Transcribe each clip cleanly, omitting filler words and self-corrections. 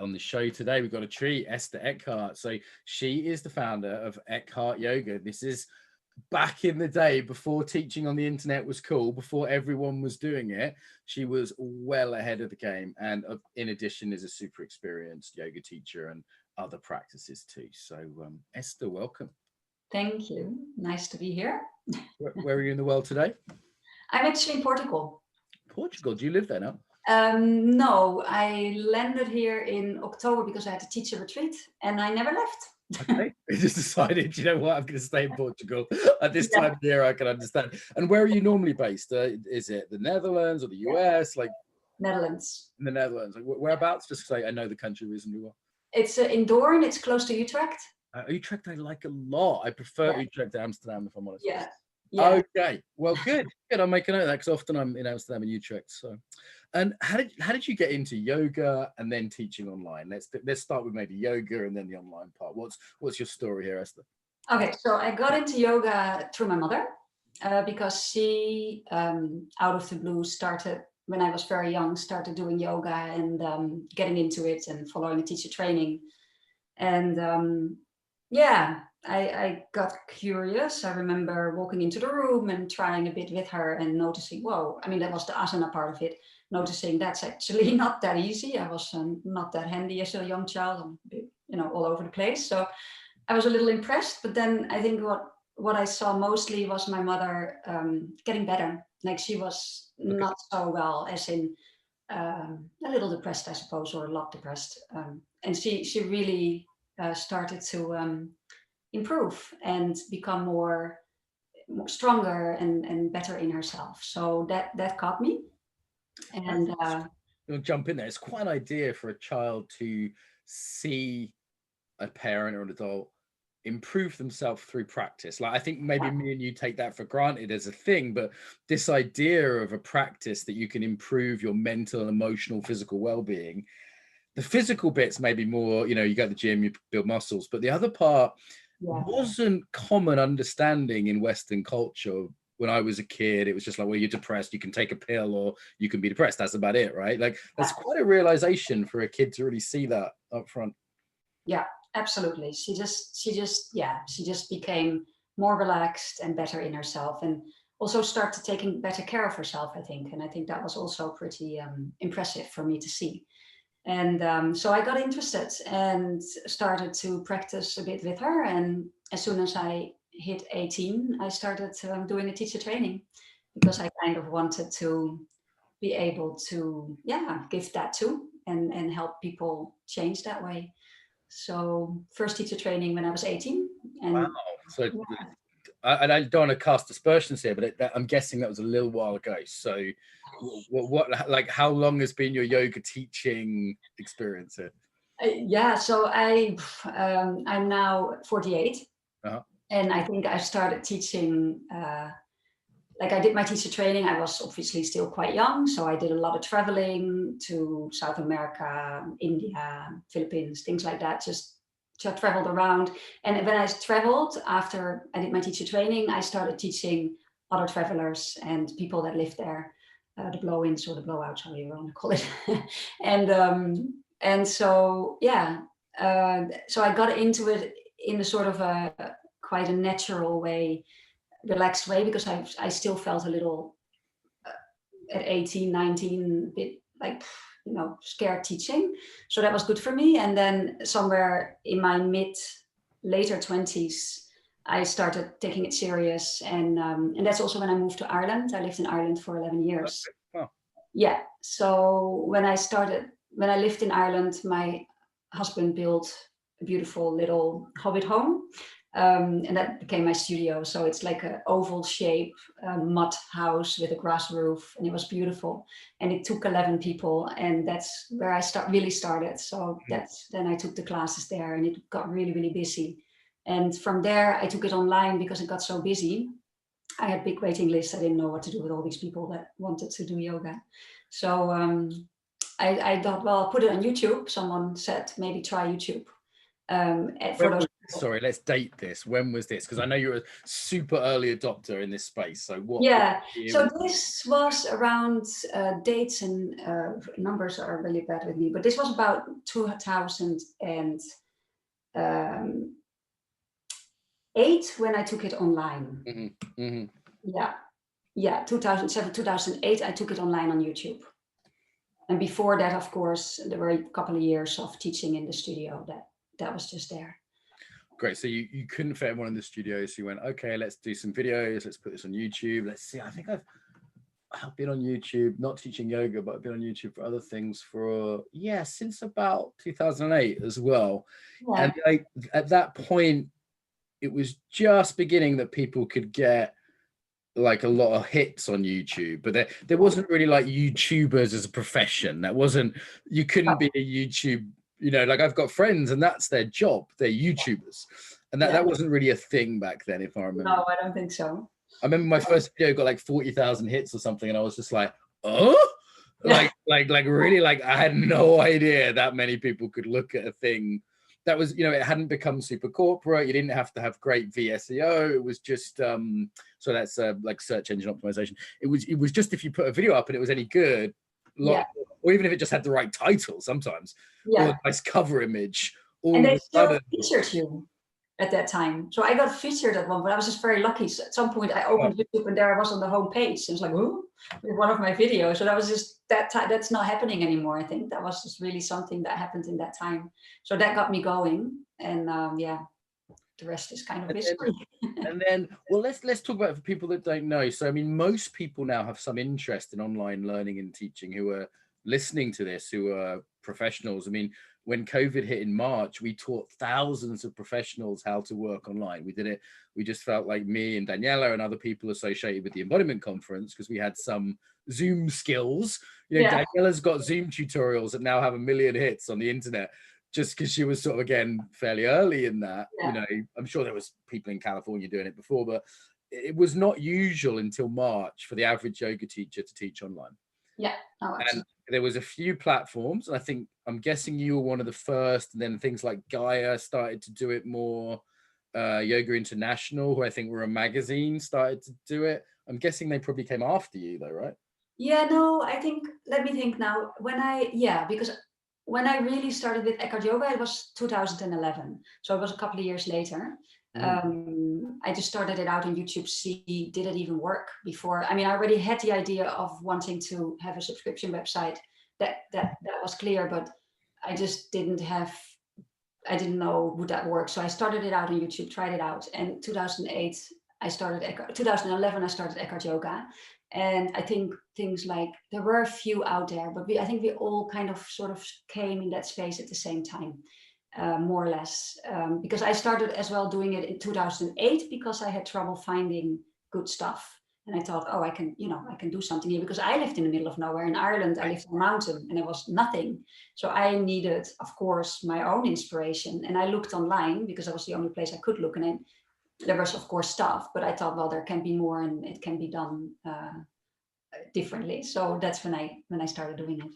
On the show today, we've got a treat, Esther Ekhart. So she is the founder of Ekhart Yoga. This is back in the day before teaching on the internet was cool, before everyone was doing it. She was well ahead of the game, and in addition is a super experienced yoga teacher and other practices too. So Esther, welcome. Thank you. Nice to be here. Where are you in the world today? I'm actually in Portugal. Portugal? Do you live there now? No, I landed here in October because I had to teach a retreat and I never left. Okay, I just decided, you know what, I'm going to stay in Portugal at this time of year. I can understand. And where are you normally based? Is it the Netherlands or the US? Like Netherlands. In the Netherlands. Like, whereabouts? Just because I know the country reasonably well. It's in Doorn. It's close to Utrecht. Utrecht I like a lot. I prefer Utrecht to Amsterdam, if I'm honest. Yeah. Okay, well, good. I'll make a note of that because often I'm in Amsterdam and Utrecht. So, and how did you get into yoga and then teaching online? Let's start with maybe yoga and then the online part. What's your story here, Esther? Okay, so I got into yoga through my mother because she, out of the blue, started when I was very young, started doing yoga and getting into it and following a teacher training, and I got curious. I remember walking into the room and trying a bit with her and noticing, whoa, I mean, that was the asana part of it, noticing that's actually not that easy. I was not that handy as a young child, I'm a bit, all over the place. So I was a little impressed, but then I think what I saw mostly was my mother getting better. Like she was not so well, as in a little depressed, I suppose, or a lot depressed. And she really started to improve and become more stronger and better in herself. So that caught me. And I'll jump in there. It's quite an idea for a child to see a parent or an adult improve themselves through practice. Like I think maybe me and you take that for granted as a thing, but this idea of a practice that you can improve your mental, emotional, physical well-being. The physical bits maybe more, you go to the gym, you build muscles, but the other part wasn't common understanding in Western culture. When I was a kid, it was just like, well, you're depressed, you can take a pill or you can be depressed. That's about it, right? Like that's quite a realization for a kid to really see that up front. Yeah, absolutely. She just became more relaxed and better in herself, and also started taking better care of herself, I think. And I think that was also pretty impressive for me to see. And so I got interested and started to practice a bit with her. And as soon as I hit 18, I started doing a teacher training because I kind of wanted to be able to, give that too and help people change that way. So first teacher training when I was 18. And wow. So and I don't want to cast aspersions here, but I'm guessing that was a little while ago. So what like how long has been your yoga teaching experience here? So I'm now 48. And I think I started teaching, like I did my teacher training. I was obviously still quite young. So I did a lot of traveling to South America, India, Philippines, things like that. Just traveled around. And when I traveled, after I did my teacher training, I started teaching other travelers and people that lived there, the blow-ins or the blowouts, however you want to call it. and so, so I got into it in a sort of quite a natural way, relaxed way, because I still felt a little at 18, 19, a bit like, scared teaching. So that was good for me. And then somewhere in my later 20s, I started taking it serious. And that's also when I moved to Ireland. I lived in Ireland for 11 years. Wow. Yeah. So when I lived in Ireland, my husband built a beautiful little hobbit home. And that became my studio. So it's like an oval shape mud house with a grass roof, and it was beautiful. And it took 11 people, and that's where I really started. So then I took the classes there, and it got really, really busy. And from there, I took it online because it got so busy. I had big waiting lists. I didn't know what to do with all these people that wanted to do yoga. So I thought, well, I'll put it on YouTube. Someone said, maybe try YouTube. For those. Sorry, let's date this. When was this? Because I know you're a super early adopter in this space. So what? Yeah, so this was around dates and numbers are really bad with me, but this was about 2008 when I took it online. Mm-hmm, mm-hmm. Yeah, 2007, 2008, I took it online on YouTube. And before that, of course, there were a couple of years of teaching in the studio that was just there. Great. So you couldn't fit everyone in the studio. So you went, okay, let's do some videos. Let's put this on YouTube. Let's see. I think I've been on YouTube, not teaching yoga, but I've been on YouTube for other things since about 2008 as well. Yeah. And at that point, it was just beginning that people could get like a lot of hits on YouTube, but there wasn't really like YouTubers as a profession. You couldn't be a YouTube, like I've got friends and that's their job. They're YouTubers. And that wasn't really a thing back then, if I remember. No, I don't think so. I remember my first video got like 40,000 hits or something. And I was just like, oh, like really, like I had no idea that many people could look at a thing that was, it hadn't become super corporate. You didn't have to have great VSEO. It was just, so that's like search engine optimization. It was just if you put a video up and it was any good, or even if it just had the right title sometimes, or a nice cover image. And they still featured you at that time. So I got featured at one, but I was just very lucky. So at some point I opened YouTube and there I was on the home page. And it's like, oh, with one of my videos. So that was just that time. That's not happening anymore. I think that was just really something that happened in that time. So that got me going. And the rest is kind of history. And then, well, let's talk about it for people that don't know. So, I mean, most people now have some interest in online learning and teaching who are listening to this, who are professionals. I mean, when COVID hit in March, we taught thousands of professionals how to work online. We did it. We just felt like me and Daniela and other people associated with the Embodiment conference, because we had some Zoom skills. Daniela's got Zoom tutorials that now have 1 million hits on the internet, just because she was sort of, again, fairly early in that. I'm sure there was people in California doing it before, but it was not usual until March for the average yoga teacher to teach online. Yeah. And there was a few platforms, and I'm guessing you were one of the first, and then things like Gaia started to do it more. Yoga International, who I think were a magazine, started to do it. I'm guessing they probably came after you though, right? Yeah, no, let me think now. Because when I really started with Ekhart Yoga, it was 2011. So it was a couple of years later. I just started it out on YouTube, see, did it even work before? I mean, I already had the idea of wanting to have a subscription website. That was clear, but I just didn't know would that work. So I started it out on YouTube, tried it out. And 2008, 2011, I started Ekhart Yoga. And I think things like, there were a few out there, but I think we all kind of sort of came in that space at the same time. More or less, because I started as well doing it in 2008 because I had trouble finding good stuff. And I thought, I can do something here, because I lived in the middle of nowhere in Ireland. I lived on a mountain and there was nothing. So I needed, of course, my own inspiration. And I looked online because that was the only place I could look. And there was, of course, stuff, but I thought, well, there can be more and it can be done differently. So that's when I started doing it.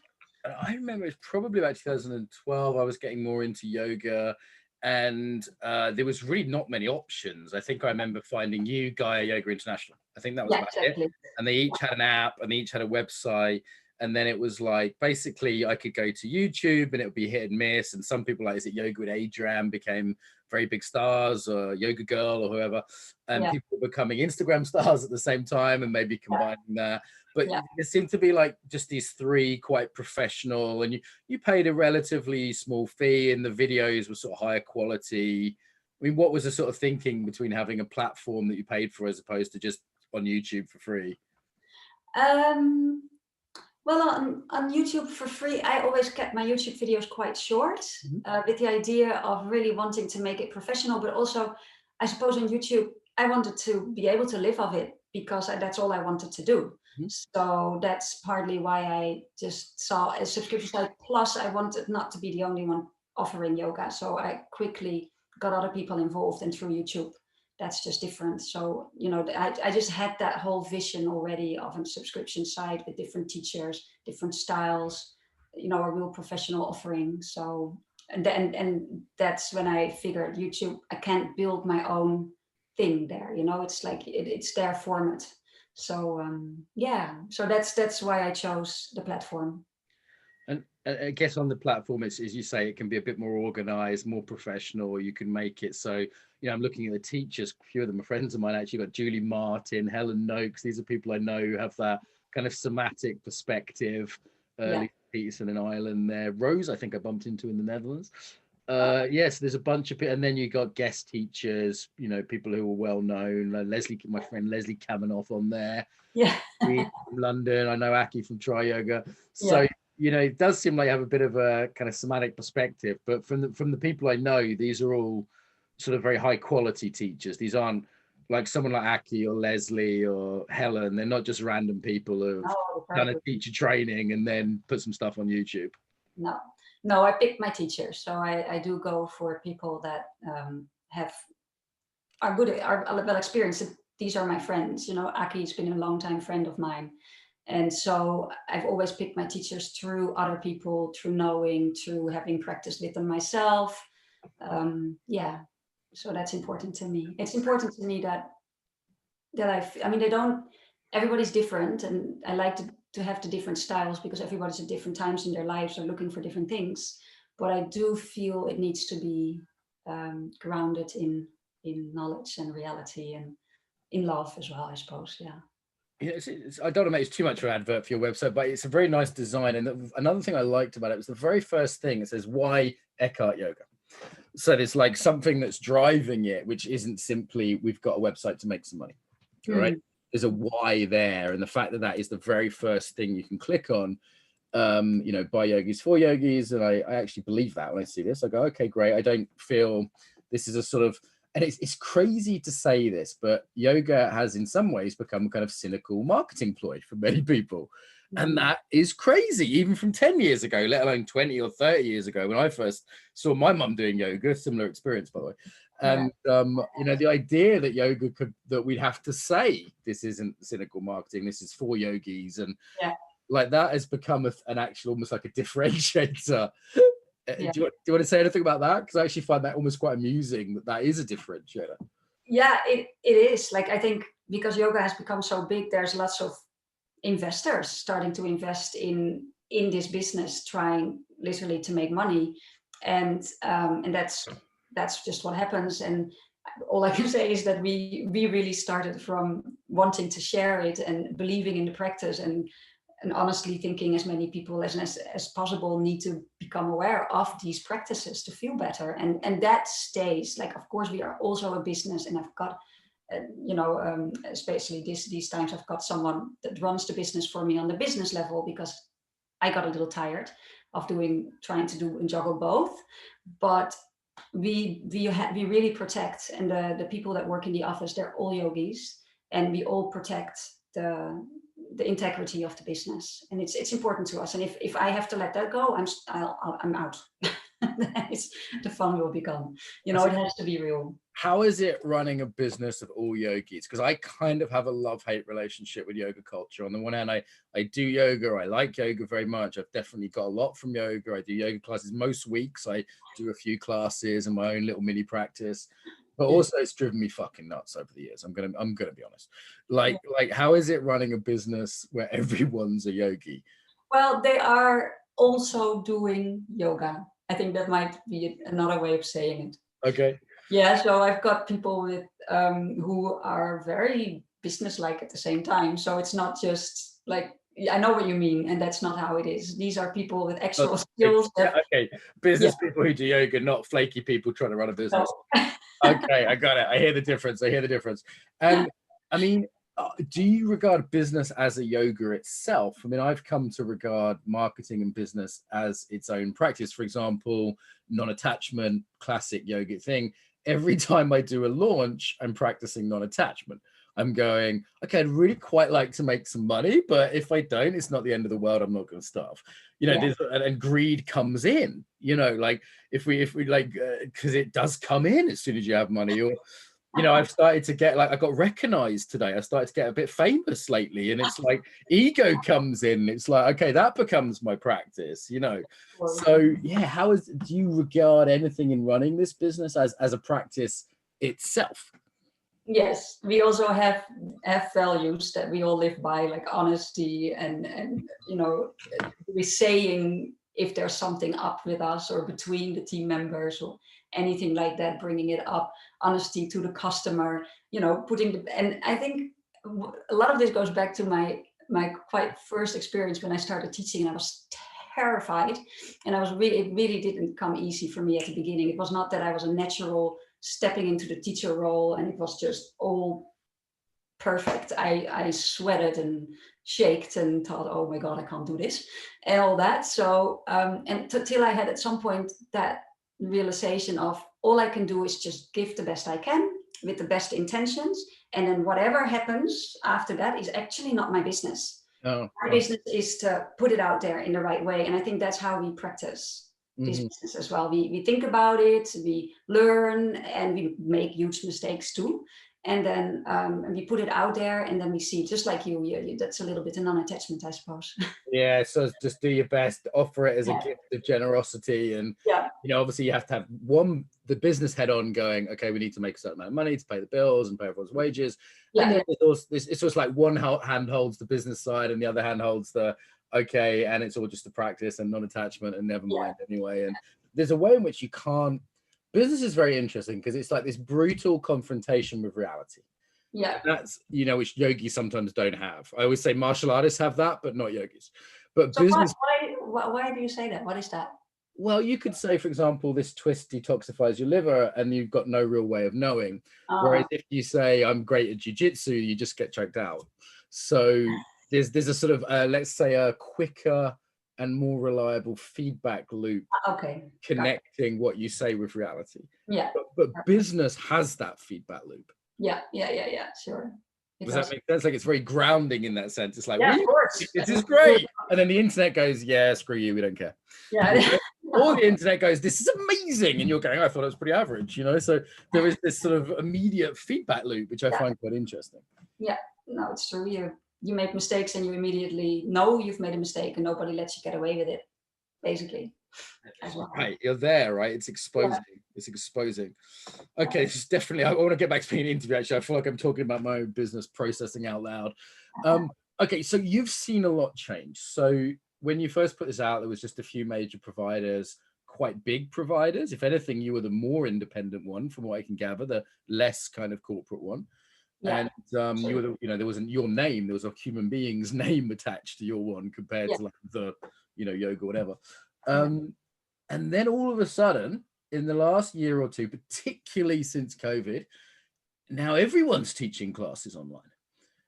I remember it's probably about 2012. I was getting more into yoga, and there was really not many options. I think I remember finding you, Gaia Yoga International. I think that was about it. And they each had an app and they each had a website. And then it was like, basically I could go to YouTube and it would be hit and miss. And some people, like, is it Yoga with Adrian, became very big stars, or Yoga Girl or whoever. And people were becoming Instagram stars at the same time and maybe combining that. But there seemed to be like just these three quite professional, and you paid a relatively small fee and the videos were sort of higher quality. I mean, what was the sort of thinking between having a platform that you paid for as opposed to just on YouTube for free? Well, on YouTube for free, I always kept my YouTube videos quite short, with the idea of really wanting to make it professional, but also, I suppose on YouTube, I wanted to be able to live off it because that's all I wanted to do. So that's partly why I just saw a subscription site. Plus, I wanted not to be the only one offering yoga. So I quickly got other people involved, and through YouTube, that's just different. So, I just had that whole vision already of a subscription site with different teachers, different styles, a real professional offering. So and that's when I figured YouTube, I can't build my own thing there. It's like it's their format. So yeah, so that's why I chose the platform. And I guess on the platform, it's, as you say, it can be a bit more organized, more professional. You can make it so, I'm looking at the teachers. A few of them are friends of mine, actually. Got Julie Martin, Helen Noakes. These are people I know who have that kind of somatic perspective. Yeah. Peterson in Ireland there. Rose, I think I bumped into in the Netherlands. Yes, there's a bunch of people. And then you got guest teachers, people who are well known. Leslie, my friend Leslie Kaminoff on there. Yeah. From London. I know Aki from Tri Yoga. So, Yeah. it does seem like you have a bit of a kind of somatic perspective, but from the people I know, these are all sort of very high quality teachers. These aren't like someone like Aki or Leslie or Helen. They're not just random people who've done a teacher training and then put some stuff on YouTube. No, I picked my teachers. So I do go for people that are good, are well experienced. These are my friends. Aki's been a long time friend of mine. And so I've always picked my teachers through other people, through knowing, through having practiced with them myself. Yeah, so that's important to me. It's important to me that they don't, everybody's different, and I like to have the different styles because everybody's at different times in their lives are looking for different things. But I do feel it needs to be grounded in knowledge and reality and in love as well, I suppose. Yeah. I don't want to make too much of an advert for your website, but it's a very nice design. And another thing I liked about it was the very first thing. It says, "Why Ekhart Yoga?" So there's like something that's driving it, which isn't simply we've got a website to make some money, right? There's a why there, and the fact that that is the very first thing you can click on. By yogis for yogis, and I actually believe that when I see this. I go, okay, great. I don't feel this is a sort of, and it's crazy to say this, but yoga has in some ways become a kind of cynical marketing ploy for many people. And that is crazy, even from 10 years ago, let alone 20 or 30 years ago, when I first saw my mum doing yoga, similar experience, by the way. And, the idea that yoga that we'd have to say, this isn't cynical marketing, this is for yogis. And like that has become an actual, almost like a differentiator. Do you want to say anything about that? Because I actually find that almost quite amusing that is a differentiator. Yeah, it is. Like, I think because yoga has become so big, there's lots of investors starting to invest in this business, trying literally to make money, and that's just what happens. And all I can say is that we really started from wanting to share it and believing in the practice, and honestly thinking as many people as possible need to become aware of these practices to feel better, and that stays. Like, of course we are also a business, and I've got especially these times, I've got someone that runs the business for me on the business level, because I got a little tired of trying to do and juggle both. But we really protect, and the people that work in the office, they're all yogis, and we all protect the integrity of the business, and it's important to us. And if I have to let that go, I'm out. The fun will be gone. It has to be real. How is it running a business of all yogis? Because I kind of have a love-hate relationship with yoga culture. On the one hand, I do yoga. I like yoga very much. I've definitely got a lot from yoga. I do yoga classes most weeks. I do a few classes and my own little mini practice. But also it's driven me fucking nuts over the years. I'm gonna be honest. Like how is it running a business where everyone's a yogi? Well, they are also doing yoga. I think that might be another way of saying it. Okay. Yeah, so I've got people with who are very business-like at the same time. So it's not just like, I know what you mean, and that's not how it is. These are people with actual skills. Okay, business people who do yoga, not flaky people trying to run a business. No. Okay, I got it. I hear the difference. And I mean, do you regard business as a yoga itself? I mean, I've come to regard marketing and business as its own practice. For example, non-attachment, classic yogic thing. Every time I do a launch, I'm practicing non-attachment. I'm going, okay, I'd really quite like to make some money, but if I don't, it's not the end of the world. I'm not going to starve. And greed comes in, like if we like, because it does come in as soon as you have money. Or you know, I've started to get like, I got recognized today. I started to get a bit famous lately, and it's like ego comes in. It's like, okay, that becomes my practice, you know. So yeah, do you regard anything in running this business as a practice itself? Yes, we also have values that we all live by, like honesty and you know, we're saying if there's something up with us or between the team members or anything like that, bringing it up, honesty to the customer, you know, and I think a lot of this goes back to my quite first experience when I started teaching, and I was terrified, and it really didn't come easy for me at the beginning. It was not that I was a natural stepping into the teacher role and it was just all perfect. I sweated and shaked and thought, oh my God, I can't do this and all that. So, till I had at some point that realization of all I can do is just give the best I can with the best intentions. And then whatever happens after that is actually not my business. Oh, my business is to put it out there in the right way. And I think that's how we practice this business as well. We think about it, we learn, and we make huge mistakes too. And then we put it out there, and then we see, just like you that's a little bit of non-attachment, I suppose. Yeah, so just do your best, offer it as a gift of generosity, and you know, obviously you have to have the business head on going, okay, we need to make a certain amount of money to pay the bills and pay everyone's wages. And then it's just like one hand holds the business side and the other hand holds the okay, and it's all just a practice and non-attachment and never mind anyway. And there's a way in which you can't. Business is very interesting because it's like this brutal confrontation with reality. Yeah, and that's, you know, which yogis sometimes don't have. I always say martial artists have that, but not yogis. But so business. Why do you say that? What is that? Well, you could say, for example, this twist detoxifies your liver, and you've got no real way of knowing. Whereas if you say I'm great at jiu-jitsu, you just get checked out. So there's a sort of let's say a quicker and more reliable feedback loop. Connecting what you say with reality. Yeah. But business has that feedback loop. Yeah. Sure. Does that make sense? Like, it's very grounding in that sense. It's like, of course, this is great. And then the internet goes, yeah, screw you, we don't care. Yeah. Or the internet goes, this is amazing. And you're going, I thought it was pretty average, you know? So there is this sort of immediate feedback loop, which I find quite interesting. Yeah, no, it's true. You make mistakes and you immediately know you've made a mistake, and nobody lets you get away with it, basically. Right, you're there, right? It's exposing. It's exposing. Okay, this is definitely, I want to get back to being an interview, actually. I feel like I'm talking about my own business, processing out loud. Okay, so you've seen a lot change. So when you first put this out, there was just a few major providers, quite big providers. If anything, you were the more independent one, from what I can gather, the less kind of corporate one. And you were, you know, there wasn't your name, there was a human being's name attached to your one compared to like the, you know, yoga, whatever. And then all of a sudden, in the last year or two, particularly since COVID, now everyone's teaching classes online.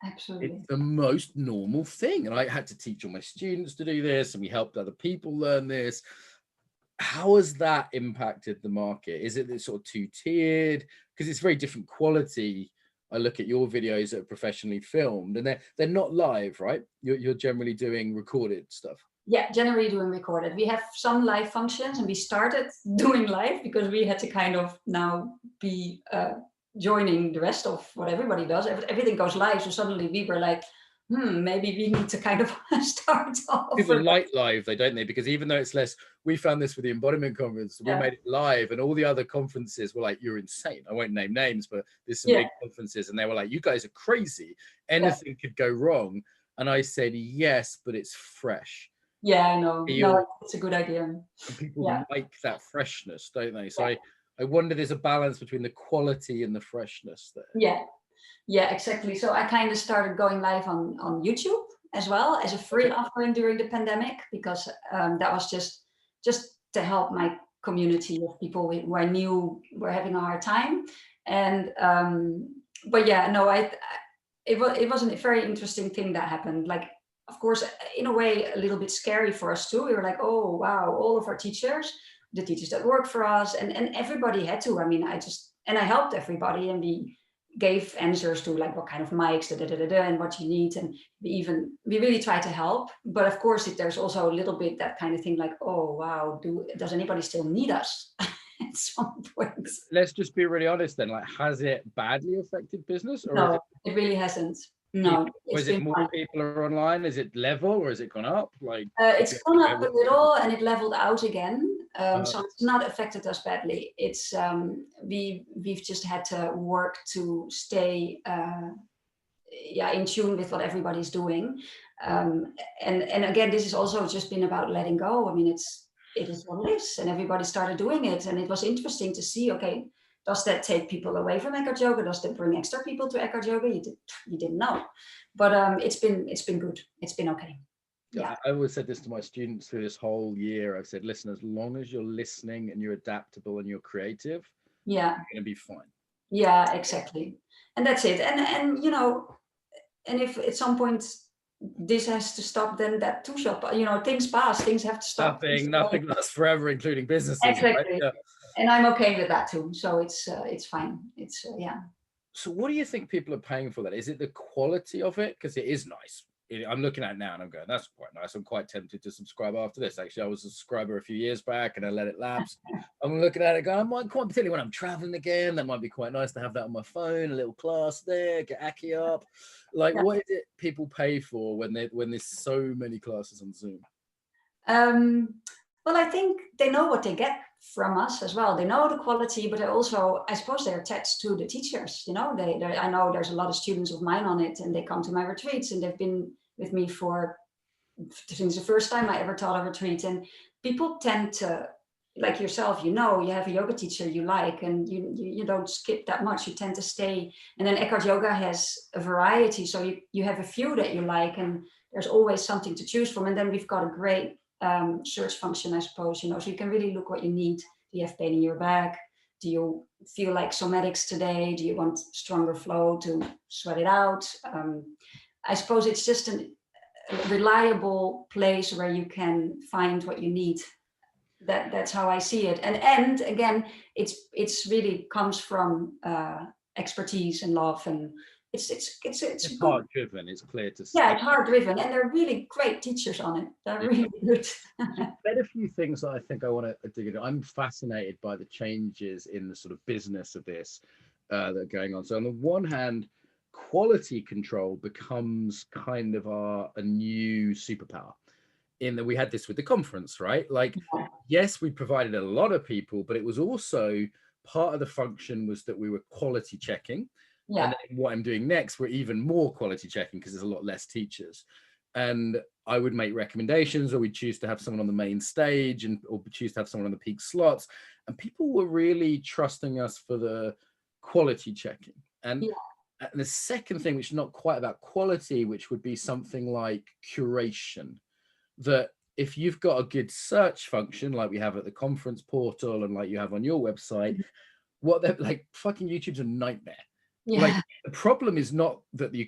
Absolutely. It's the most normal thing. And I had to teach all my students to do this, and we helped other people learn this. How has that impacted the market? Is it sort of two-tiered? Because it's very different quality. I look at your videos that are professionally filmed, and they're not live, right? You're generally doing recorded stuff. Yeah, generally doing recorded. We have some live functions, and we started doing live because we had to kind of now be joining the rest of what everybody does. Everything goes live, so suddenly we were like, maybe we need to kind of start off. People like live, don't they? Because even though it's less, we found this with the Embodiment conference, we made it live, and all the other conferences were like, you're insane. I won't name names, but there's some big conferences, and they were like, you guys are crazy. Anything could go wrong. And I said, yes, but it's fresh. Yeah, I know. No, it's a good idea. And people like that freshness, don't they? So I wonder, there's a balance between the quality and the freshness there. Yeah, exactly. So I kind of started going live on YouTube as well as a free offering during the pandemic, because that was just to help my community of people who I knew were having a hard time. And but yeah, no, it was a very interesting thing that happened. Like, of course, in a way, a little bit scary for us too. We were like, oh, wow, all of our teachers, the teachers that work for us, and everybody had to. I mean, I helped everybody, and we gave answers to like what kind of mics, and what you need. And we really try to help. But of course, there's also a little bit that kind of thing like, oh, wow, does anybody still need us? at some point. Let's just be really honest then. Like, has it badly affected business, or No, it really hasn't. No, or is it more fine. people are online? Is it level, or has it gone up? Like, It's gone up a little and it leveled out again. So it's not affected us badly. It's we've just had to work to stay in tune with what everybody's doing. And again, this has also just been about letting go. I mean, it is what it is, and everybody started doing it, and it was interesting to see. Okay, does that take people away from Eckhart Yoga? Does that bring extra people to Eckhart Yoga? You didn't know, but it's been good. It's been okay. Yeah. I always said this to my students through this whole year. I've said, listen, as long as you're listening and you're adaptable and you're creative, yeah, you're going to be fine. Yeah, exactly. And that's it. And you know, and if at some point this has to stop, then that too shall, you know, things pass, things have to stop. Nothing lasts forever, including businesses. Exactly. Right? Yeah. And I'm okay with that too. So it's fine. It's yeah. So what do you think people are paying for that? Is it the quality of it? Because it is nice. I'm looking at it now and I'm going, that's quite nice. I'm quite tempted to subscribe after this. Actually, I was a subscriber a few years back and I let it lapse. I'm looking at it going, I might quite, particularly when I'm traveling again, that might be quite nice to have that on my phone, a little class there, get Aki up. Like, what is it people pay for when there's so many classes on Zoom? Well, I think they know what they get from us as well. They know the quality, but also, I suppose they're attached to the teachers. You know, I know there's a lot of students of mine on it, and they come to my retreats, and they've been with me since the first time I ever taught a retreat. And people tend to, like yourself, you know, you have a yoga teacher you like, and you don't skip that much. You tend to stay. And then Eckhart Yoga has a variety, so you have a few that you like, and there's always something to choose from. And then we've got a great search function, I suppose, you know, so you can really look what you need. Do you have pain in your back? Do you feel like somatics today? Do you want stronger flow to sweat it out? I suppose it's just a reliable place where you can find what you need. That's how I see it. And again, it's really comes from expertise and love, and it's heart driven. It's clear to see. Yeah, it's heart driven, and they're really great teachers on it. They're really good. There's a few things that I think I want to dig into. I'm fascinated by the changes in the sort of business of this that are going on. So on the one hand, quality control becomes kind of a new superpower. In that we had this with the conference, right? Like, yes, we provided a lot of people, but it was also part of the function was that we were quality checking. Yeah. And then what I'm doing next, we're even more quality checking because there's a lot less teachers. And I would make recommendations, or we'd choose to have someone on the main stage, or choose to have someone on the peak slots. And people were really trusting us for the quality checking. And the second thing, which is not quite about quality, which would be something like curation, that if you've got a good search function like we have at the conference portal and like you have on your website, what they're like, fucking YouTube's a nightmare. Yeah. Like, the problem is not that the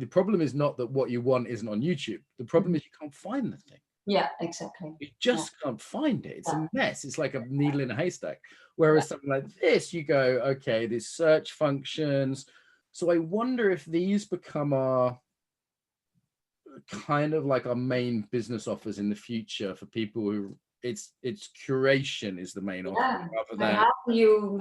problem is not that what you want isn't on YouTube. The problem is you can't find the thing. Yeah, exactly. You just can't find it. It's a mess. It's like a needle in a haystack. Whereas something like this, you go, okay, there's search functions. So I wonder if these become our kind of like our main business offers in the future for people who it's curation is the main offer. Rather than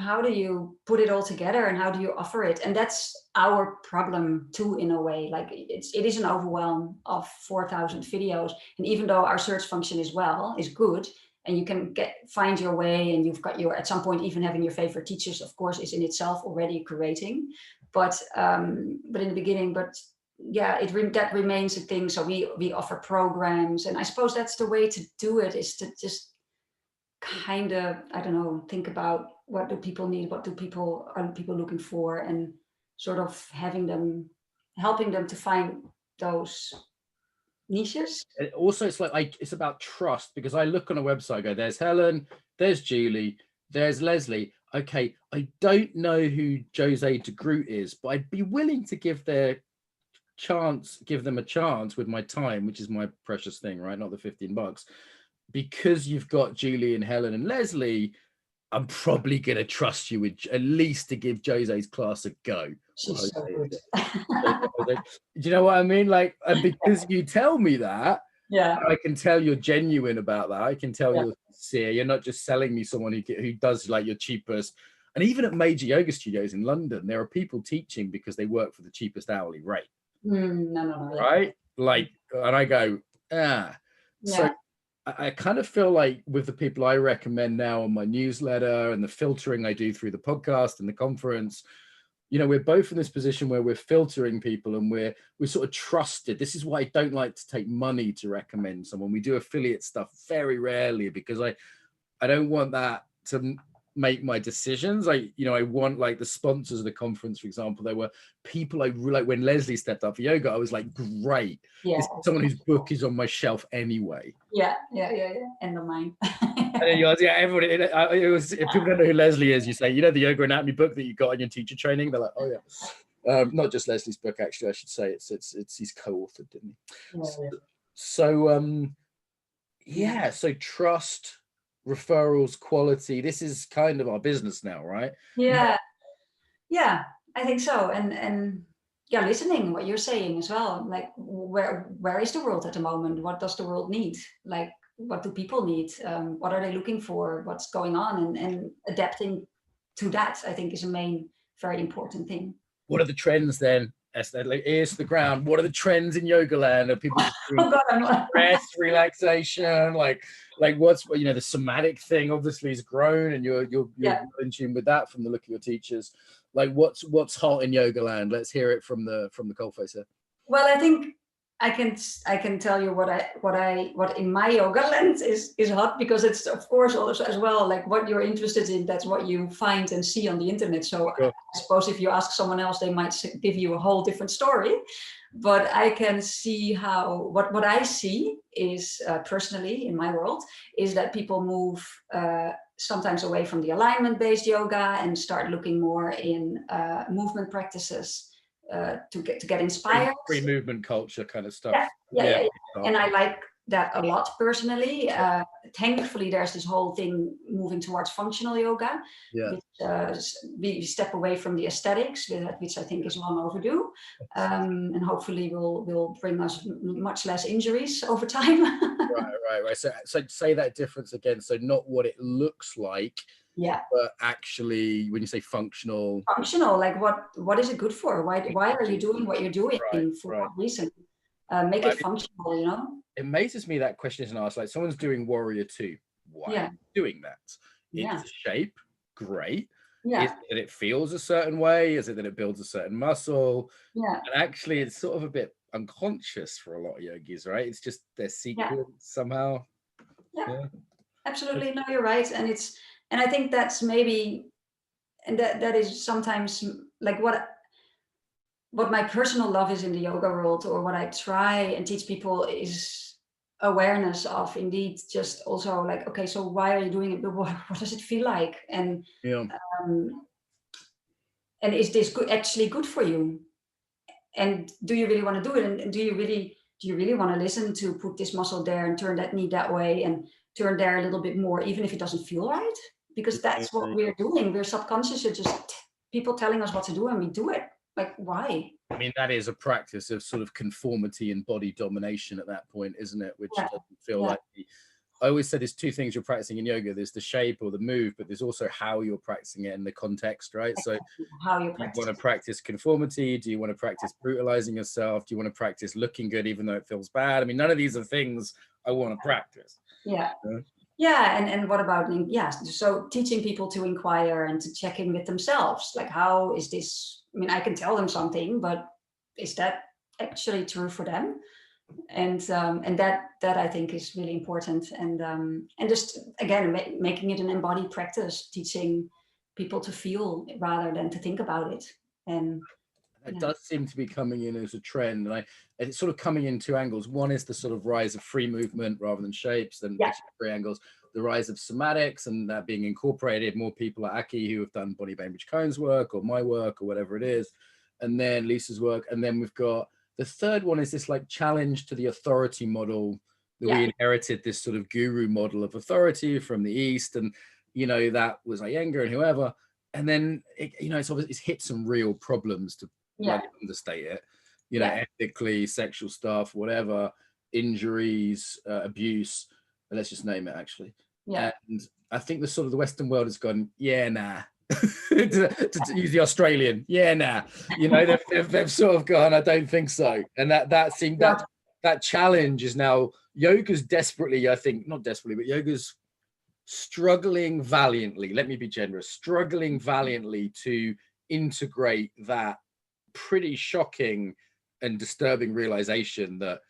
how do you put it all together, and how do you offer it? And that's our problem too, in a way. Like, it is an overwhelm of 4,000 videos, and even though our search function is good, and you can find your way, and you've got at some point even having your favorite teachers, of course, is in itself already curating. But in the beginning, that remains a thing. So we offer programs, and I suppose that's the way to do it, is to just kind of, I don't know, think about what do people need, are people looking for, and sort of helping them to find those niches. Also, it's about trust, because I look on a website, I go, there's Helen, there's Julie, there's Leslie. Okay, I don't know who Jose de Groot is, but I'd be willing to give them a chance with my time, which is my precious thing, right? Not the $15. Because you've got Julie and Helen and Leslie, I'm probably going to trust you with at least to give Jose's class a go. She's so good. Do you know what I mean? Like, and because you tell me that, I can tell you're genuine about that. I can tell you're sincere. You're not just selling me someone who does like your cheapest. And even at major yoga studios in London, there are people teaching because they work for the cheapest hourly rate. No. Right? Like, and I go, ah. So I kind of feel like with the people I recommend now on my newsletter and the filtering I do through the podcast and the conference, you know, we're both in this position where we're filtering people and we're sort of trusted. This is why I don't like to take money to recommend someone. We do affiliate stuff very rarely because I don't want that to make my decisions. I want like the sponsors of the conference, for example, there were people I really like. When Leslie stepped up for yoga, I was like, great. Yeah. This is someone whose book is on my shelf anyway. Yeah. And of mine. And then everybody, it was, if people don't know who Leslie is, you say, you know, the yoga anatomy book that you got in your teacher training? They're like, oh yeah. Not just Leslie's book, actually, I should say. It's he's co-authored, didn't he? So trust, referrals, quality. This is kind of our business now, right? Yeah, I think so. And yeah, listening what you're saying as well. Like, where is the world at the moment? What does the world need? Like, what do people need? What are they looking for? What's going on? And adapting to that, I think, is a main, very important thing. What are the trends then? Esther, like, ears to the ground. What are the trends in yoga land? Are people doing stress, relaxation? Like what's, you know, the somatic thing obviously has grown, and you're in tune with that from the look of your teachers. Like, what's hot in yoga land? Let's hear it from the coalface here. Well, I think I can tell you what in my yoga land is hot, because it's of course also as well like what you're interested in. That's what you find and see on the internet. So I suppose if you ask someone else, they might give you a whole different story. But I can see how what I see is personally in my world is that people move sometimes away from the alignment-based yoga and start looking more in movement practices. To get inspired. Free movement culture kind of stuff. Yeah. And I like that a lot personally. Thankfully, there's this whole thing moving towards functional yoga. Which, we step away from the aesthetics, which I think is long overdue, and hopefully will bring us much less injuries over time. Right. So say that difference again. So not what it looks like. Yeah. But actually, when you say functional, like what is it good for? Why are you doing what you're doing? For what reason? Make it functional, you know? It amazes me that question isn't asked. Like, someone's doing Warrior 2. Why are you doing that? It's a shape. Great. Is it that it feels a certain way? Is it that it builds a certain muscle? And actually, it's sort of a bit unconscious for a lot of yogis, right? It's just their sequence somehow. Yeah. Absolutely. No, you're right. And I think that's maybe, and that is sometimes like what my personal love is in the yoga world, or what I try and teach people, is awareness of indeed just also like, okay, so why are you doing it? But what does it feel like? And is this actually good for you? And do you really want to do it? And do you really want to listen to put this muscle there and turn that knee that way and turn there a little bit more, even if it doesn't feel right? Because that's what we're doing. We're subconsciously just people telling us what to do, and we do it. Like, why? I mean, that is a practice of sort of conformity and body domination at that point, isn't it? Which doesn't feel like I always say there's two things you're practicing in yoga. There's the shape or the move, but there's also how you're practicing it in the context, right? So how you want to practice conformity? Do you want to practice brutalizing yourself? Do you want to practice looking good even though it feels bad? I mean, none of these are things I want to practice. And what about so teaching people to inquire and to check in with themselves, like, how is this? I mean, I can tell them something, but is that actually true for them? And that I think is really important, and just again making it an embodied practice, teaching people to feel rather than to think about it. And it does seem to be coming in as a trend, and it's sort of coming in two angles. One is the sort of rise of free movement rather than shapes, then three angles: the rise of somatics and that being incorporated. More people like Aki who have done Bonnie Bainbridge Cohen's work or my work or whatever it is, and then Lisa's work, and then we've got the third one is this like challenge to the authority model that we inherited, this sort of guru model of authority from the East, and that was Iyengar and whoever, and then it's hit some real problems to understate it, ethically, sexual stuff, whatever, injuries, abuse, let's just name it actually. Yeah. And I think the sort of the Western world has gone, yeah, nah. to use the Australian, yeah, nah. You know, they've sort of gone, I don't think so. And that seemed that challenge is now, yoga's desperately, I think, not desperately, but yoga's struggling valiantly, let me be generous, struggling valiantly to integrate that pretty shocking and disturbing realization that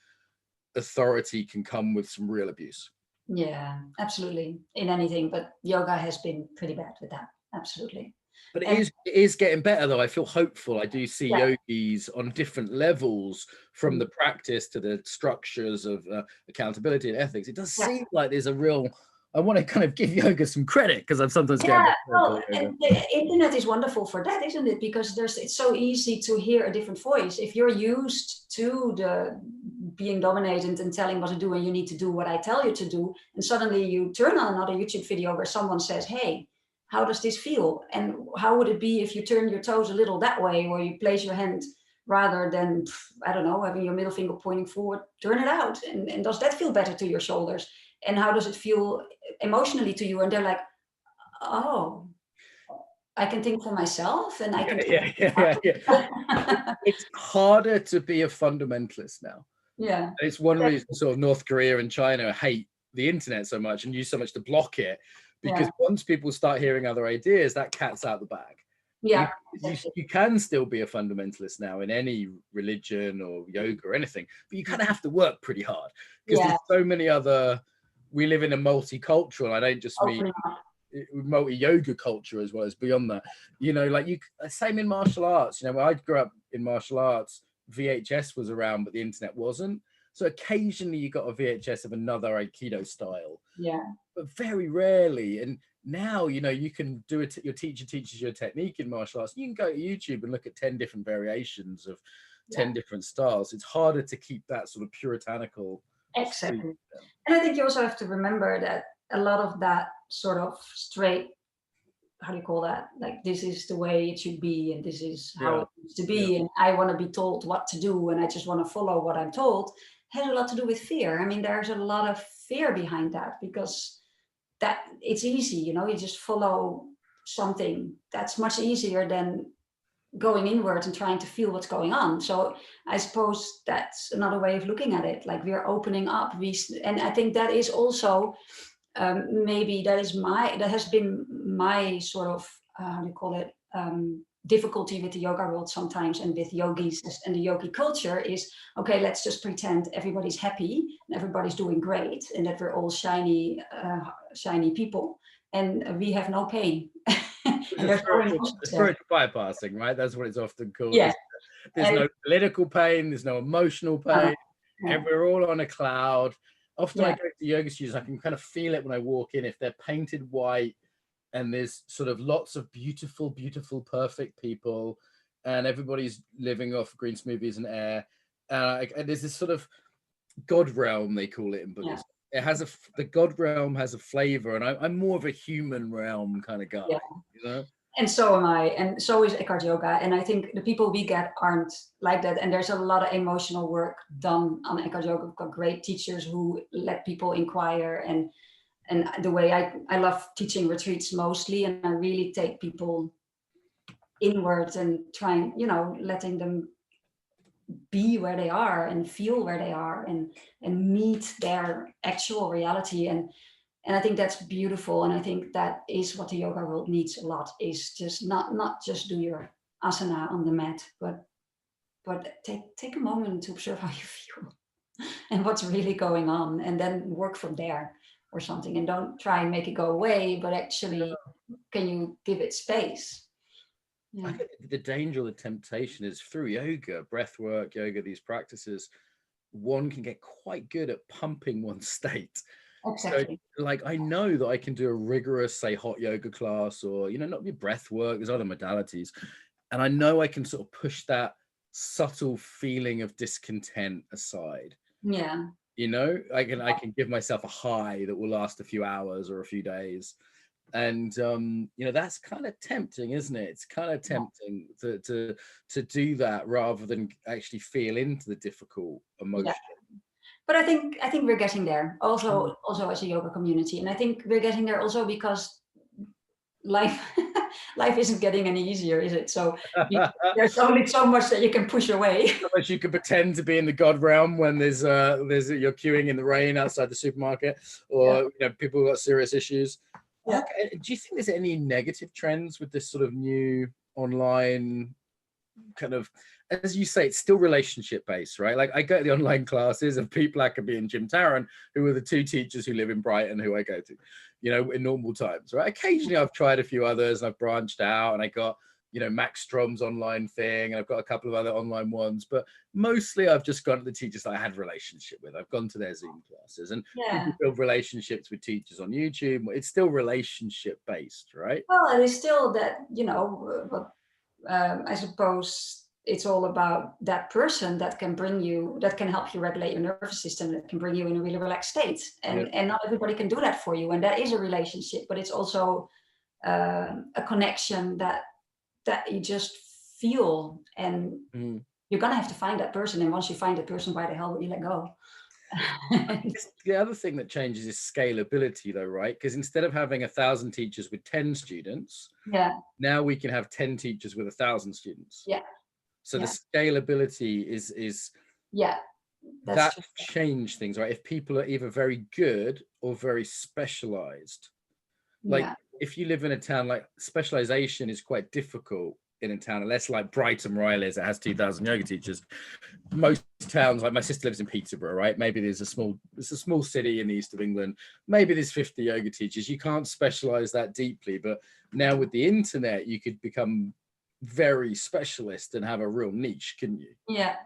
authority can come with some real abuse. Yeah, absolutely. In anything, but yoga has been pretty bad with that. Absolutely. But And it is getting better, though. I feel hopeful. I do see yeah, yogis on different levels, from the practice to the structures of accountability and ethics. It does yeah. seem like there's a real, I want to kind of give yoga some credit, because I'm sometimes getting a Yeah, bit critical well, of yoga. and the internet is wonderful for that, isn't it? Because it's so easy to hear a different voice. If you're used to the being dominated and telling what to do, and you need to do what I tell you to do, and suddenly you turn on another YouTube video where someone says, "Hey, how does this feel? And how would it be if you turn your toes a little that way, or you place your hand rather than, I don't know, having your middle finger pointing forward, turn it out. And does that feel better to your shoulders? And how does it feel emotionally to you?" And they're like, "Oh, I can think for myself, and I can." Yeah. It's harder to be a fundamentalist now. Yeah. It's one reason sort of North Korea and China hate the internet so much and use so much to block it, because once people start hearing other ideas, that cat's out the bag. Yeah. You can still be a fundamentalist now in any religion or yoga or anything, but you kind of have to work pretty hard, because there's so many other, we live in a multicultural, I don't just mean multi-yoga culture as well as beyond that, you know, like same in martial arts. You know, when I grew up in martial arts, VHS was around, but the internet wasn't. So occasionally you got a VHS of another Aikido style, but very rarely. And now, you know, you can do it, your teacher teaches you a technique in martial arts, you can go to YouTube and look at 10 different variations of 10 different styles. It's harder to keep that sort of puritanical. Exactly. And I think you also have to remember that a lot of that sort of straight, how do you call that? Like, this is the way it should be, and this is how it needs to be, and I want to be told what to do, and I just want to follow what I'm told, has a lot to do with fear. I mean, there's a lot of fear behind that, because that it's easy, you know, you just follow something. That's much easier than going inward and trying to feel what's going on. So I suppose that's another way of looking at it. Like, we're opening up. And I think that is also maybe that has been my sort of how do you call it, difficulty with the yoga world sometimes, and with yogis and the yogi culture, is, okay, let's just pretend everybody's happy and everybody's doing great, and that we're all shiny people, and we have no pain. Spiritual bypassing, right? That's what it's often called. Yeah. There's no political pain, there's no emotional pain, and we're all on a cloud. Often I go to yoga studios, I can kind of feel it when I walk in. If they're painted white and there's sort of lots of beautiful, perfect people, and everybody's living off green smoothies and air, and there's this sort of God realm, they call it in Buddhism. It has the God realm has a flavor, and I'm more of a human realm kind of guy, you know? And so am I, and so is Eckhart Yoga. And I think the people we get aren't like that. And there's a lot of emotional work done on Eckhart Yoga. We've got great teachers who let people inquire. And the way I love teaching retreats mostly, and I really take people inwards and trying, you know, letting them be where they are and feel where they are, and meet their actual reality. And I think that's beautiful. And I think that is what the yoga world needs a lot, is just not just do your asana on the mat, but take a moment to observe how you feel and what's really going on, and then work from there or something. And don't try and make it go away, but actually, can you give it space? I think the danger, the temptation is through yoga, breath work, yoga, these practices, one can get quite good at pumping one's state. Exactly. So, like, I know that I can do a rigorous, say, hot yoga class, or, you know, not be breath work, there's other modalities. And I know I can sort of push that subtle feeling of discontent aside. Yeah. You know, I can give myself a high that will last a few hours or a few days. And you know, that's kind of tempting, isn't it? It's kind of tempting to do that rather than actually feel into the difficult emotion. But I think we're getting there also as a yoga community. And I think we're getting there also because life isn't getting any easier, is it? So there's only so much that you can push away. So much you can pretend to be in the God realm when there's you're queuing in the rain outside the supermarket, or people who've got serious issues. Yeah. Okay. Do you think there's any negative trends with this sort of new online kind of, as you say, it's still relationship based, right? Like I go to the online classes of Pete Blackerby and Jim Tarrant, who are the two teachers who live in Brighton, who I go to, in normal times, right? Occasionally I've tried a few others and I've branched out, and I got, Max Strom's online thing, and I've got a couple of other online ones, but mostly I've just gone to the teachers that I had a relationship with. I've gone to their Zoom classes, and people build relationships with teachers on YouTube. It's still relationship based, right? Well, it is still that, I suppose it's all about that person that can help you regulate your nervous system, that can bring you in a really relaxed state. And not everybody can do that for you. And that is a relationship, but it's also a connection that you just feel, and you're going to have to find that person. And once you find that person, why the hell would you let go? The other thing that changes is scalability, though, right? Because instead of having 1,000 teachers with 10 students, now we can have 10 teachers with 1,000 students. So the scalability is that changed things, right? If people are either very good or very specialized, like if you live in a town, like specialization is quite difficult in a town, unless like Brighton where I live, it has 2,000 yoga teachers. Most towns, like my sister lives in Peterborough, right? Maybe it's a small city in the east of England. Maybe there's 50 yoga teachers. You can't specialize that deeply, but now with the internet, you could become very specialist and have a real niche, couldn't you? Yeah,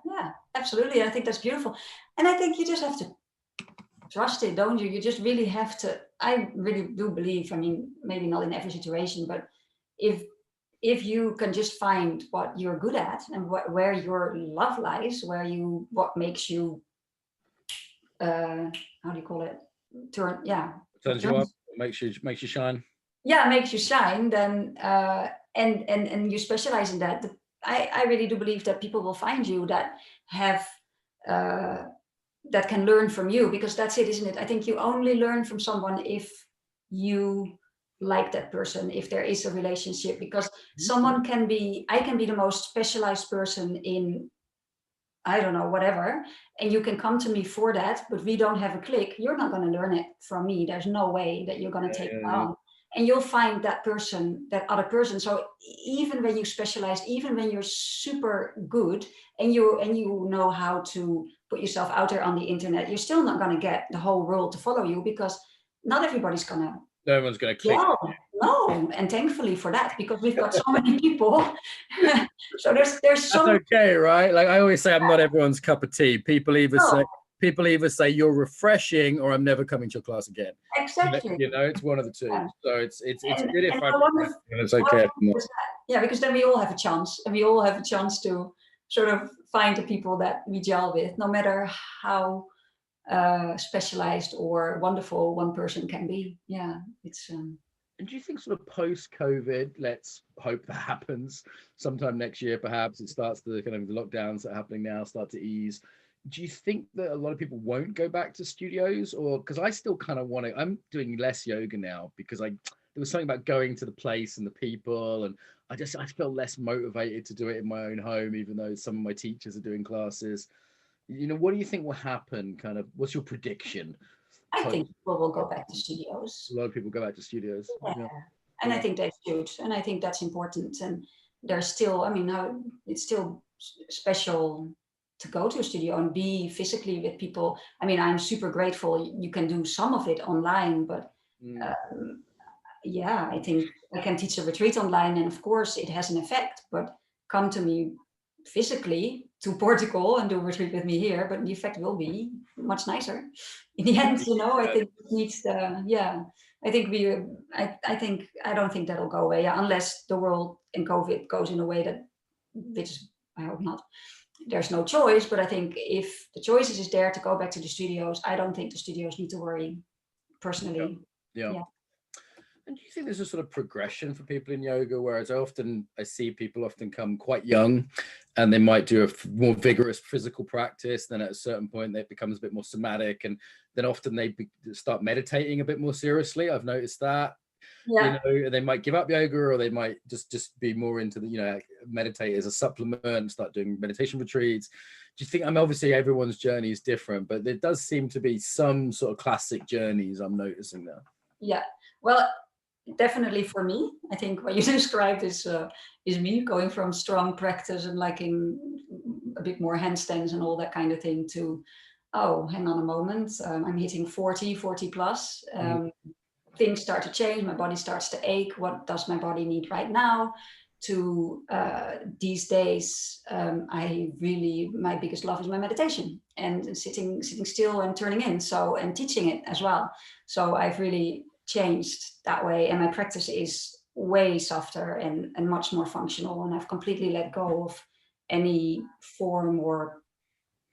absolutely. I think that's beautiful. And I think you just have to trust it, don't you? You just really have to. I really do believe, I mean, maybe not in every situation, but if you can just find what you're good at and where your love lies, what makes you, how do you call it? Turns you up, makes you shine. Yeah, makes you shine. Then and you specialize in that. I really do believe that people will find you that have that can learn from you, because that's it, isn't it? I think you only learn from someone if you like that person, if there is a relationship, because I can be the most specialized person in, I don't know, whatever, and you can come to me for that, but we don't have a click, you're not going to learn it from me. There's no way that you're going to take it on. And you'll find that other person. So even when you specialize, even when you're super good and you know how to put yourself out there on the internet, you're still not going to get the whole world to follow you, because not everybody's going to. No one's going to click. No, and thankfully for that, because we've got so many people. So there's some. That's okay, right? Like I always say, I'm not everyone's cup of tea. People either say you're refreshing, or I'm never coming to your class again. Exactly. It's one of the two. Yeah. So it's good if it's okay. Yeah, because then we all have a chance, and we all have a chance to sort of find the people that we gel with, no matter how specialized or wonderful one person can be. Yeah, it's. And do you think sort of post-COVID, let's hope that happens sometime next year, perhaps it starts the kind of the lockdowns that are happening now start to ease. Do you think that a lot of people won't go back to studios? Or because I still kind of want to, I'm doing less yoga now because there was something about going to the place and the people, and I feel less motivated to do it in my own home, even though some of my teachers are doing classes. What do you think will happen? Kind of, what's your prediction? I think people will go back to studios. A lot of people go back to studios. Yeah. And I think they should, and I think that's important. And there's still, it's still special to go to a studio and be physically with people. I mean, I'm super grateful you can do some of it online, but I think I can teach a retreat online, and of course it has an effect, but come to me physically to Portugal and do a retreat with me here, but the effect will be much nicer in the end. I think it needs I don't think that'll go away, unless the world and COVID goes in a way which I hope not. There's no choice, but I think if the choice is there to go back to the studios, I don't think the studios need to worry personally. Yeah. And do you think there's a sort of progression for people in yoga? Whereas I see people often come quite young and they might do a more vigorous physical practice. Then at a certain point, it becomes a bit more somatic. And then often they start meditating a bit more seriously. I've noticed that. Yeah. You know, they might give up yoga, or they might just be more into the, you know, meditate as a supplement, start doing meditation retreats. Do you think, I mean, obviously everyone's journey is different, but there does seem to be some sort of classic journeys I'm noticing now. Yeah. Well, definitely for me, I think what you described is me going from strong practice and liking a bit more handstands and all that kind of thing to, oh, hang on a moment, I'm hitting 40 plus. Things start to change, my body starts to ache. What does my body need right now? To these days, my biggest love is my meditation and sitting still and turning in. So, and teaching it as well. So I've really changed that way, and my practice is way softer and much more functional. And I've completely let go of any form or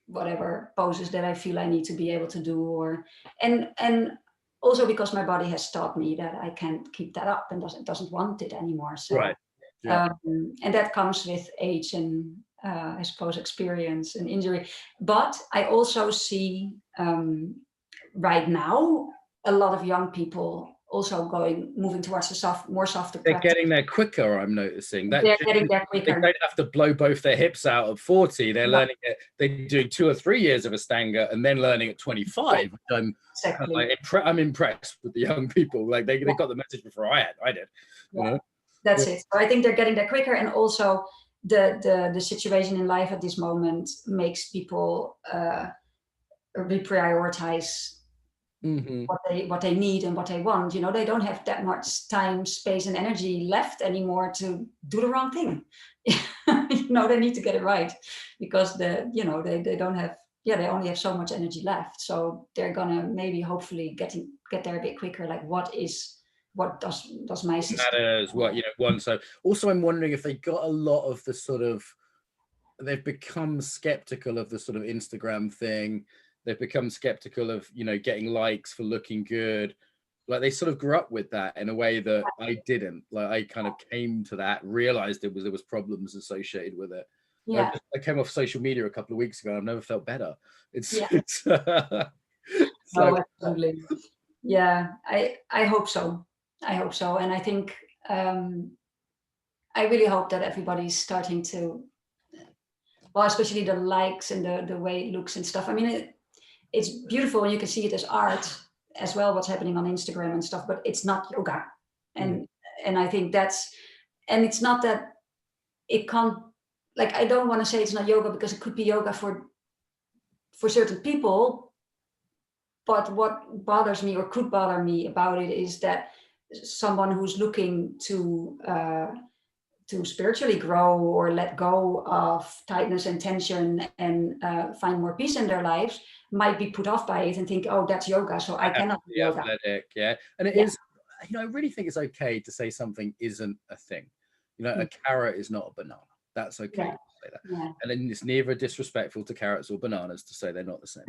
whatever poses that I feel I need to be able to do, or and also because my body has taught me that I can't keep that up and doesn't want it anymore. So Right. Yeah. and that comes with age and I suppose experience and injury. But I also see right now a lot of young people also moving towards the more softer They're practice. getting there quicker, I'm noticing. That They're getting there they quicker. don't have to blow both their hips out at 40. They're No. learning it. They're doing 2 or 3 years of Ashtanga and then learning at 25. Yeah, I'm exactly. like, I'm impressed with the young people. Like they got the message before I did. Yeah. You know? That's it. So I think they're getting there quicker, and also the situation in life at this moment makes people reprioritize what they need and what they want. You know, they don't have that much time, space, and energy left anymore to do the wrong thing. You know, they need to get it right because they don't have. Yeah, they only have so much energy left. So they're gonna maybe hopefully get there a bit quicker. Like what does my system matters, what, you know, one. So also I'm wondering if they got a lot of the sort of, they've become skeptical of the sort of Instagram thing. They've become skeptical of, you know, getting likes for looking good. Like they sort of grew up with that in a way that I didn't. Like I kind of came to that, realized there was problems associated with it. Yeah. I came off social media a couple of weeks ago and I've never felt better. It's Oh, absolutely. Yeah, I hope so. I hope so. And I think I really hope that everybody's starting to, well, especially the likes and the way it looks and stuff. I mean, it's beautiful and you can see it as art as well, what's happening on Instagram and stuff, but it's not yoga. And I think and it's not that it can't, like, I don't want to say it's not yoga because it could be yoga for certain people. But what bothers me or could bother me about it is that someone who's looking to spiritually grow or let go of tightness and tension and find more peace in their lives might be put off by it and think, oh, that's yoga, so I cannot do yoga. Athletic, yeah. And it is, you know, I really think it's okay to say something isn't a thing. You know, a carrot is not a banana. That's okay to say that. Yeah. And then it's neither disrespectful to carrots or bananas to say they're not the same.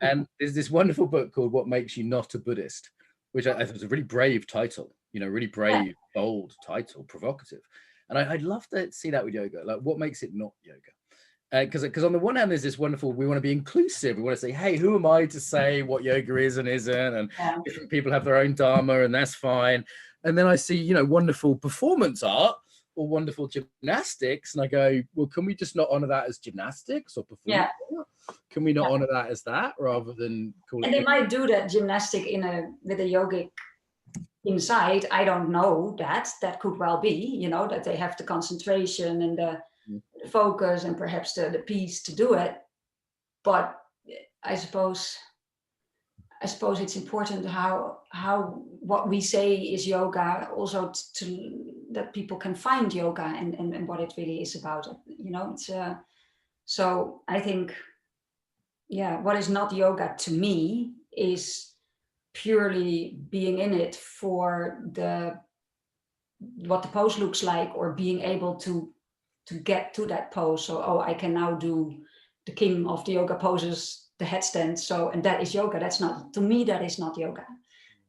And there's this wonderful book called What Makes You Not a Buddhist, which I thought was a really brave title, you know, really brave, bold title, provocative. And I'd love to see that with yoga. Like, what makes it not yoga? Because on the one hand, there's this wonderful, we want to be inclusive. We want to say, hey, who am I to say what yoga is and isn't? And different people have their own dharma, and that's fine. And then I see, you know, wonderful performance art or wonderful gymnastics, and I go, well, can we just not honor that as gymnastics or performance art? Can we not honor that as that rather than call it? And they might do that gymnastic with a yogic inside. I don't know that could well be, you know, that they have the concentration and the focus and perhaps the peace to do it. But I suppose it's important how what we say is yoga also to that people can find yoga and what it really is about. You know, it's so I think, what is not yoga to me is purely being in it for what the pose looks like, or being able to get to that pose. So, I can now do the king of the yoga poses, the headstand. So, and that is yoga. That's not, to me, that is not yoga.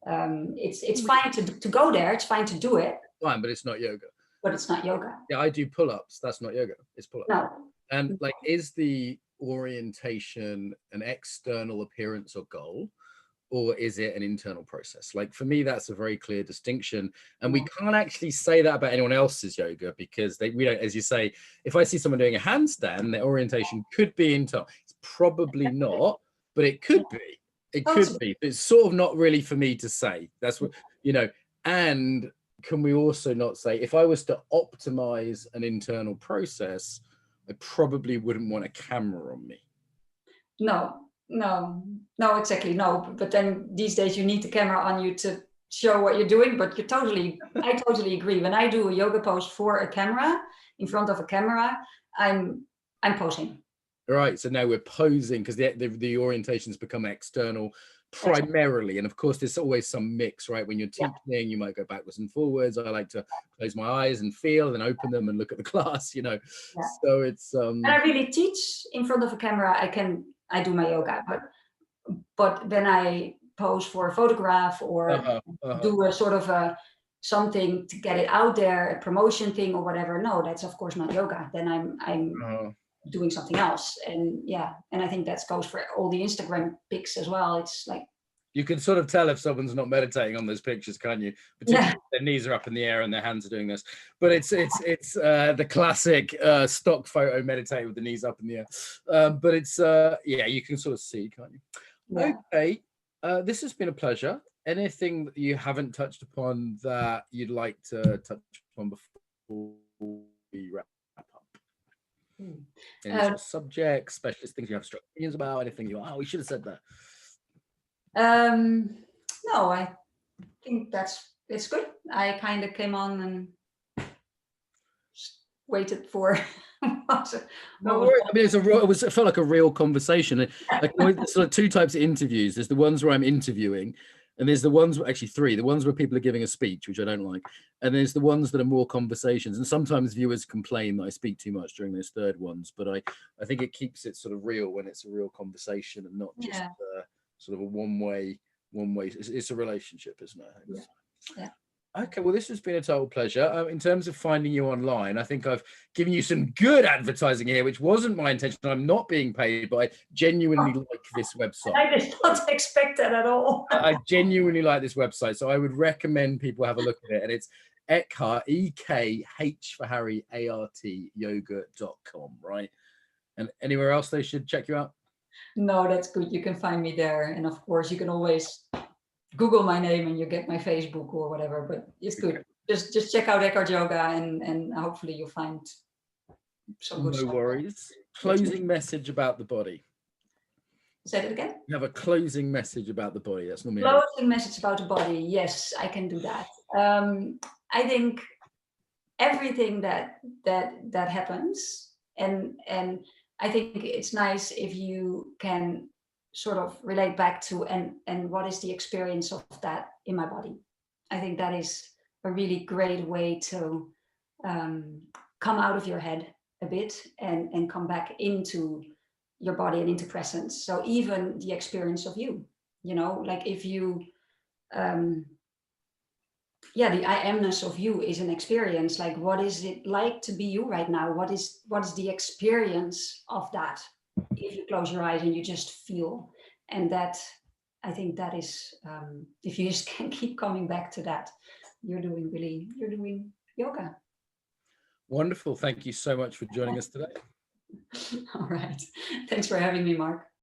It's fine to go there. It's fine to do it. Fine, but it's not yoga. But it's not yoga. Yeah, I do pull-ups. That's not yoga. It's pull-ups. No. And like, is the orientation an external appearance or goal, or is it an internal process? Like for me, that's a very clear distinction. And we can't actually say that about anyone else's yoga, because we don't, as you say, if I see someone doing a handstand, their orientation could be internal. It's probably not, but it could be. It could be. It's sort of not really for me to say. That's what, and can we also not say, if I was to optimize an internal process, I probably wouldn't want a camera on me. No, exactly. No, but then these days you need the camera on you to show what you're doing, but I totally agree. When I do a yoga pose for a camera, in front of a camera, I'm posing. Right, so now we're posing, because the orientations become external primarily, and of course there's always some mix, right? When you're teaching, you might go backwards and forwards. I like to close my eyes and feel, then open them and look at the class, so it's and I really teach in front of a camera. I do my yoga, but when I pose for a photograph or do a sort of something to get it out there, a promotion thing or whatever, no, that's of course not yoga. Then I'm doing something else. And I think that goes for all the Instagram pics as well. It's like, you can sort of tell if someone's not meditating on those pictures, can't you? Particularly if their knees are up in the air and their hands are doing this. But it's the classic stock photo, meditating with the knees up in the air. But it's you can sort of see, can't you? Yeah. Okay, this has been a pleasure. Anything that you haven't touched upon that you'd like to touch upon before we wrap up? Any sort of subjects, specialist things you have strong opinions about, anything we should have said that? No, I think it's good. I kind of came on and waited for No, I mean, it felt like a real conversation. Like, there's sort of two types of interviews. There's the ones where I'm interviewing, and there's the ones, actually three, the ones where people are giving a speech, which I don't like. And there's the ones that are more conversations. And sometimes viewers complain that I speak too much during those third ones, but I think it keeps it sort of real when it's a real conversation and not just sort of a one-way. It's a relationship, isn't it? Yeah. Okay, well, this has been a total pleasure. In terms of finding you online, I think I've given you some good advertising here, which wasn't my intention. I'm not being paid, but I genuinely like this website. I did not expect that at all. I genuinely like this website, so I would recommend people have a look at it. And it's Ekhart, EKH for Harry, ART, yoga.com, right? And anywhere else they should check you out? No, that's good. You can find me there. And of course, you can always Google my name and you get my Facebook or whatever, but it's good. Just check out Ekhart Yoga and hopefully you'll find some good stuff. No worries. Closing message about the body. Say that again? You have a closing message about the body. That's normally closing message about the body. Yes, I can do that. I think everything that happens, and I think it's nice if you can sort of relate back to and what is the experience of that in my body. I think that is a really great way to come out of your head a bit and come back into your body and into presence. So even the experience of you, like if you the I amness of you is an experience. Like, what is it like to be you right now? What is the experience of that? If you close your eyes and you just feel, and that, I think that is, if you just can keep coming back to that, you're doing yoga. Wonderful. Thank you so much for joining us today. All right. Thanks for having me, Mark.